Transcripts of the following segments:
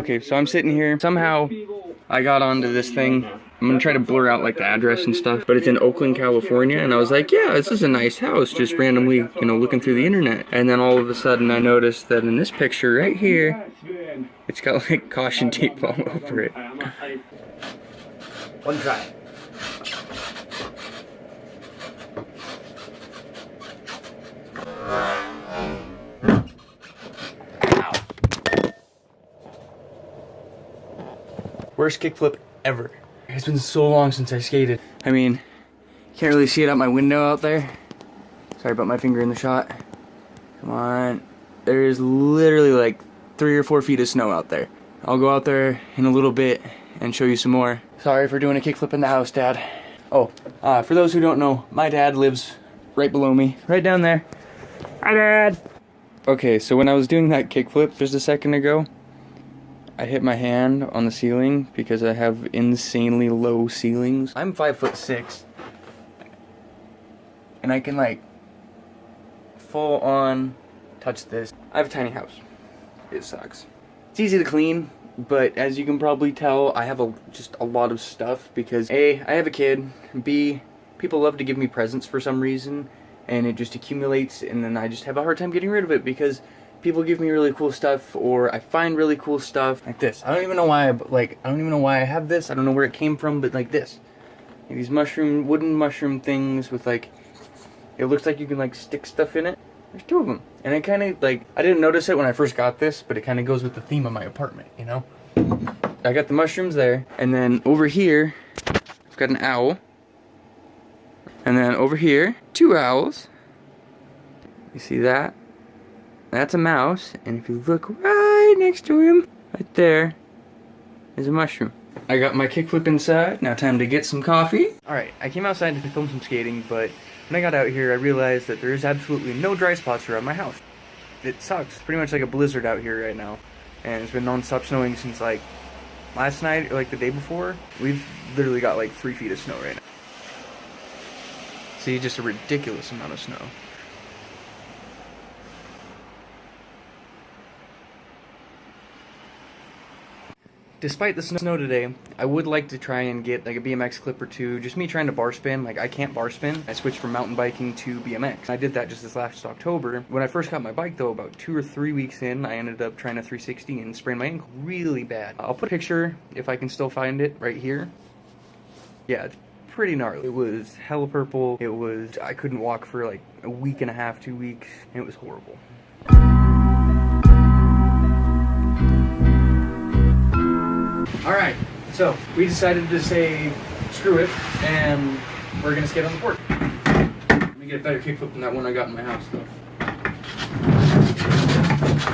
Okay, so I'm sitting here. Somehow I got onto this thing. I'm gonna try to blur out like the address and stuff, but it's in Oakland, California, and I was like, yeah, this is a nice house, just randomly, you know, looking through the internet. And then all of a sudden I noticed that in this picture right here, it's got like caution tape all over it. One try. Worst kickflip ever. It's been so long since I skated. I mean, can't really see it out my window out there. Sorry about my finger in the shot. Come on. There is literally like 3 or 4 feet of snow out there. I'll go out there in a little bit and show you some more. Sorry for doing a kickflip in the house, Dad. Oh, for those who don't know, my dad lives right below me, right down there. Hi, Dad. Okay, so when I was doing that kickflip just a second ago, I hit my hand on the ceiling because I have insanely low ceilings. I'm 5'6", and I can like full on touch this. I have a tiny house. It sucks. It's easy to clean, but as you can probably tell, I have just a lot of stuff because A, I have a kid, B, people love to give me presents for some reason, and it just accumulates, and then I just have a hard time getting rid of it because people give me really cool stuff, or I find really cool stuff like this. I don't even know why I have this. I don't know where it came from, but like this. Like these wooden mushroom things with like, it looks like you can like stick stuff in it. There's 2 of them. And it kind of like, I didn't notice it when I first got this, but it kind of goes with the theme of my apartment, you know? I got the mushrooms there, and then over here, I've got an owl. And then over here, 2 owls. You see that? That's a mouse, and if you look right next to him, right there, is a mushroom. I got my kickflip inside, now time to get some coffee. Alright, I came outside to film some skating, but when I got out here, I realized that there is absolutely no dry spots around my house. It sucks. It's pretty much like a blizzard out here right now, and it's been non-stop snowing since like last night, or like the day before. We've literally got like 3 feet of snow right now. See, just a ridiculous amount of snow. Despite the snow today, I would like to try and get like a BMX clip or 2, just me trying to bar spin. Like, I can't bar spin. I switched from mountain biking to BMX. I did that just this last October. When I first got my bike though, about 2 or 3 weeks in, I ended up trying a 360 and sprained my ankle really bad. I'll put a picture, if I can still find it, right here. Yeah, it's pretty gnarly. It was hella purple. I couldn't walk for like a week and a half, 2 weeks, and it was horrible. Alright, so we decided to say screw it, and we're gonna skate on the board. Let me get a better kickflip than that one I got in my house though.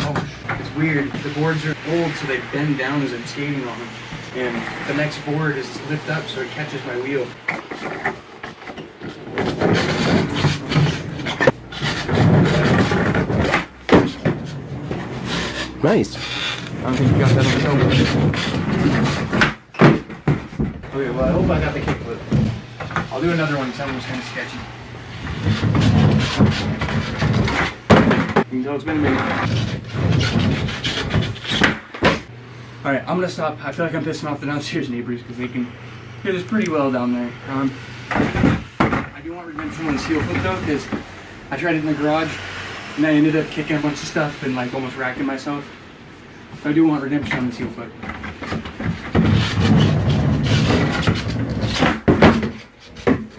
Oh, it's weird. The boards are old, so they bend down as I'm skating on them. And the next board is lift up so it catches my wheel. Nice. I don't think you got that on film. Okay, well I hope I got the kickflip. I'll do another one, that one was kind of sketchy. You can tell it's been a minute. Alright, I'm gonna stop. I feel like I'm pissing off the downstairs neighbors because they can hear this pretty well down there. I do want redemption on the heel flip though, because I tried it in the garage and I ended up kicking a bunch of stuff and like almost racking myself. So I do want redemption on the heel flip.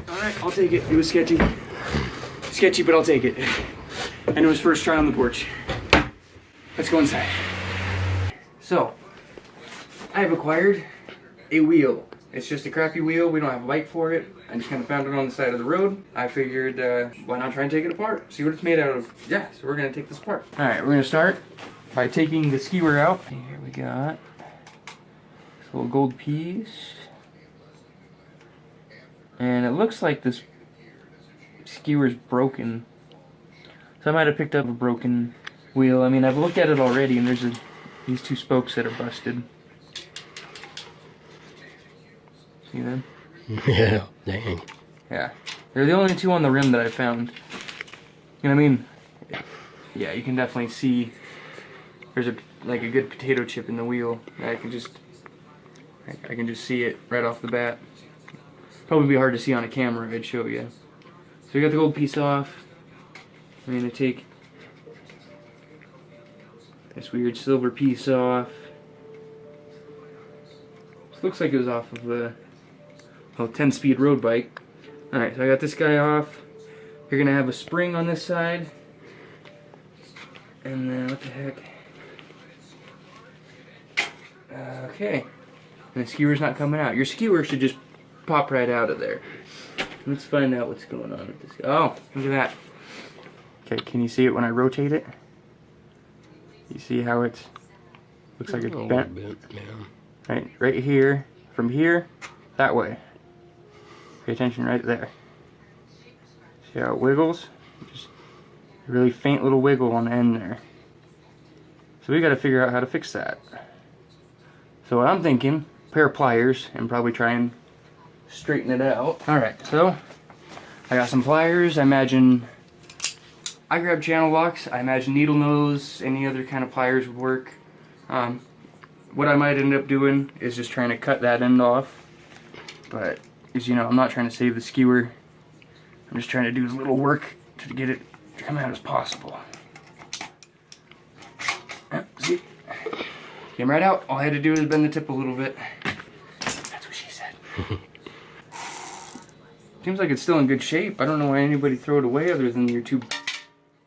Alright, I'll take it. It was sketchy. Sketchy, but I'll take it. And it was first try on the porch. Let's go inside. So, I have acquired a wheel. It's just a crappy wheel. We don't have a bike for it. I just kind of found it on the side of the road. I figured, why not try and take it apart? See what it's made out of. Yeah, so we're gonna take this apart. Alright, we're gonna start by taking the skewer out. Here we got this little gold piece. And it looks like this skewer's broken. So I might have picked up a broken wheel. I mean, I've looked at it already and there's these 2 spokes that are busted. See them? Yeah, dang. Yeah. They're the only 2 on the rim that I found. You know what I mean? Yeah, you can definitely see there's a like a good potato chip in the wheel. I can just see it right off the bat. Probably be hard to see on a camera, I'd show you. So we got the gold piece off. I'm gonna take this weird silver piece off. This looks like it was off of a 10-speed road bike. Alright, so I got this guy off. You're gonna have a spring on this side. And then, what the heck? Okay. And the skewer's not coming out. Your skewer should just pop right out of there. Let's find out what's going on with this guy. Oh, look at that. Okay, can you see it when I rotate it? You see how it's looks like it's bent? Yeah. Right here, from here, that way. Pay attention right there. See how it wiggles? Just a really faint little wiggle on the end there. So we got to figure out how to fix that. So what I'm thinking, a pair of pliers and probably try and straighten it out. Alright, so I got some pliers. I grabbed channel locks. I imagine needle nose, any other kind of pliers would work. What I might end up doing is just trying to cut that end off. But, as you know, I'm not trying to save the skewer. I'm just trying to do as little work to get it to come out as possible. See? Came right out. All I had to do is bend the tip a little bit. That's what she said. Seems like it's still in good shape. I don't know why anybody throw it away other than your two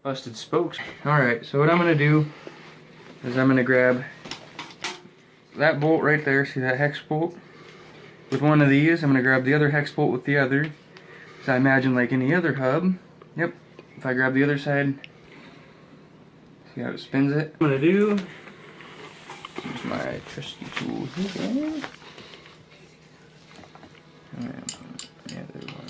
busted spokes. Alright, so what I'm going to do is I'm going to grab that bolt right there. See that hex bolt? With one of these, I'm going to grab the other hex bolt with the other. So I imagine like any other hub. Yep. If I grab the other side, see how it spins it? What I'm going to do, use my trusty tool here. And the other one.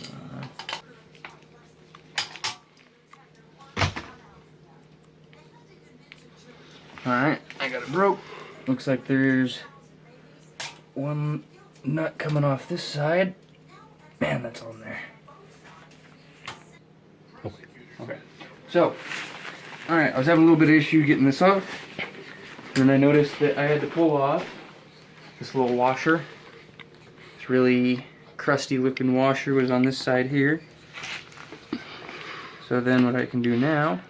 Alright, I got it broke. Looks like there's one nut coming off this side. Man, that's on there. Okay. So, alright, I was having a little bit of issue getting this off. And I noticed that I had to pull off this little washer. This really crusty looking washer was on this side here. So then what I can do now,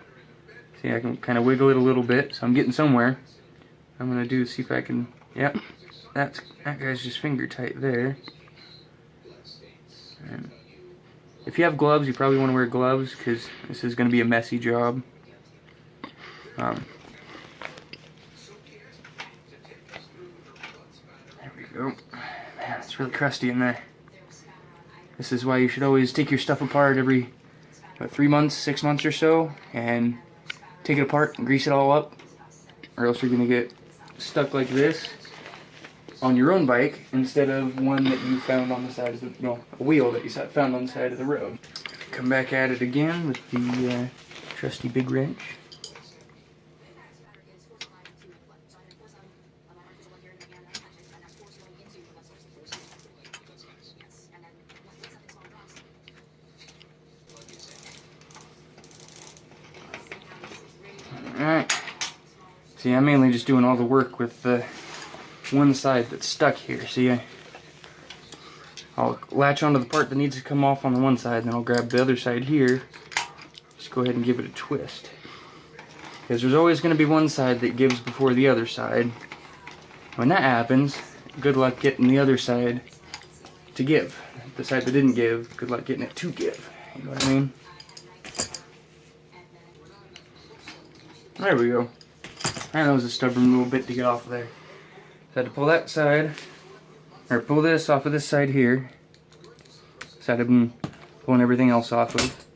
see, I can kind of wiggle it a little bit, so I'm getting somewhere. I'm gonna do, see if I can, yep, that guy's just finger tight there. And if you have gloves, you probably want to wear gloves because this is gonna be a messy job. There we go. Man, it's really crusty in there. This is why you should always take your stuff apart every, what, 3 months, 6 months or so, and take it apart and grease it all up, or else you're gonna get stuck like this on your own bike instead of one that you found on the side of the, no, a wheel that you found on the side of the road. Come back at it again with the trusty big wrench. Alright. See, I'm mainly just doing all the work with the one side that's stuck here. See, I'll latch onto the part that needs to come off on the one side, and then I'll grab the other side here. Just go ahead and give it a twist. Because there's always going to be one side that gives before the other side. When that happens, good luck getting the other side to give. The side that didn't give, good luck getting it to give. You know what I mean? There we go. And that was a stubborn little bit to get off of there. So I had to pull that side, or pull this off of this side here. Side I've been pulling everything else off of.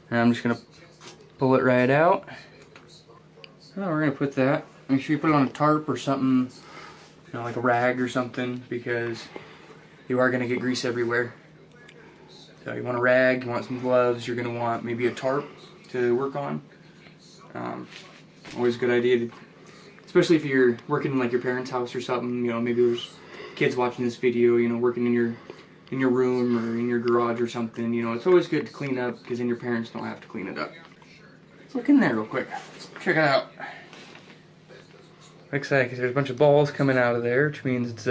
And I'm just going to pull it right out. Oh, we're going to put that. Make sure you put it on a tarp or something, you know, like a rag or something, because you are going to get grease everywhere. So you want a rag, you want some gloves, you're going to want maybe a tarp to work on. Always a good idea to, especially if you're working in like your parents' house or something, you know, maybe there's kids watching this video, you know, working in your room or in your garage or something, you know, it's always good to clean up because then your parents don't have to clean it up. Let's look in there real quick. Let's check it out. excited because there's a bunch of balls coming out of there, which means it's